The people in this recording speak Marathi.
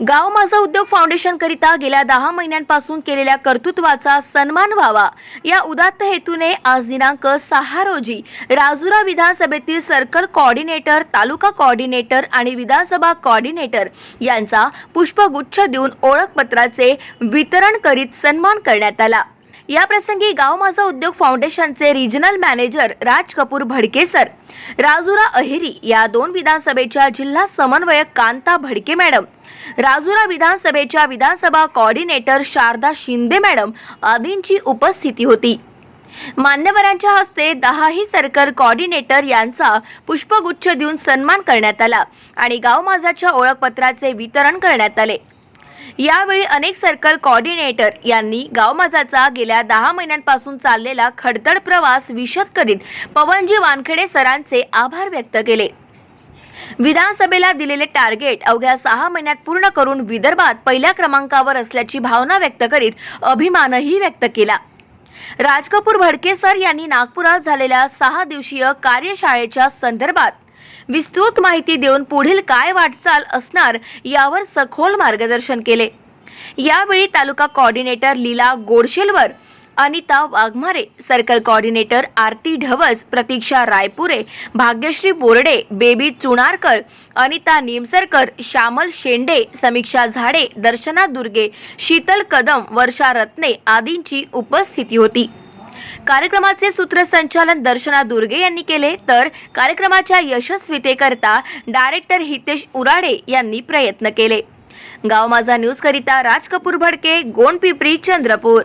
गाव माझा उद्योग फाउंडेशन करिता गेल्या 10 महिन्यांपासून केलेल्या कर्तृत्वाचा सन्मान व्हावा या उदात्त हेतूने आज दिनांक 6 रोजी राजुरा विधानसभेतील सर्कल कोऑर्डिनेटर, तालुका कोऑर्डिनेटर आणि विधानसभा कोऑर्डिनेटर यांचा पुष्पगुच्छ देऊन ओळखपत्राचे वितरण करीत सन्मान करण्यात आला। या प्रसंगी गाव माझा उद्योग फाउंडेशनचे regional manager Raj Kapoor Bhadke sir, Rajura Aheri या दोन विधानसभेच्या जिल्हा समन्वयक कांता भडके मॅडम, राजुरा विधानसभेच्या विधानसभा कोऑर्डिनेटर शारदा शिंदे मॅडम आदींची उपस्थिती होती। मान्यवरांच्या हस्ते 10ही सर्कल कोऑर्डिनेटर यांचा पुष्पगुच्छ देऊन सन्मान करण्यात आला आणि गाव माझाच्या ओळखपत्राचे वितरण करण्यात आले। यावेळी अनेक सर्कल कोऑर्डिनेटर यांनी गाव माझाचा गेल्या 10 महिन्यांपासून चाललेला खडतर प्रवास विशद करीत पवनजी वानखेडे सरांचे आभार व्यक्त केले। विधानसभेला दिलेले टार्गेट अवघ्या 6 महिन्यात पूर्ण करून विदर्भात पहिल्या क्रमांकावर असल्याची भावना व्यक्त करीत अभिमानही व्यक्त केला। राज कपूर भडके सर यांनी नागपुरात झालेल्या 6 दिवसीय कार्यशाळेच्या संदर्भात विस्तृत माहिती देऊन पुढील काय वाटचाल असणार यावर सखोल मार्गदर्शन केले। यावेळी तालुका कोऑर्डिनेटर लीला गोडशेलवर, अनिता वाघमारे, सर्कल कोऑर्डिनेटर आरती ढवस, प्रतीक्षा रायपुरे, भाग्यश्री बोर्डे, बेबी चुनारकर, अनिता निमसरकर, श्यामल शेंडे, समीक्षा झाडे, दर्शना दुर्गे, शीतल कदम, वर्षा रत्ने आदींची उपस्थिती होती। कार्यक्रमाचे सूत्रसंचालन दर्शना दुर्गे यांनी केले, तर कार्यक्रमाच्या यशस्वीतेकरता डायरेक्टर हितेश उराडे यांनी प्रयत्न केले। गाव माझा न्यूज करिता राज कपूर भडके, गोंडपिंपरी, चंद्रपूर।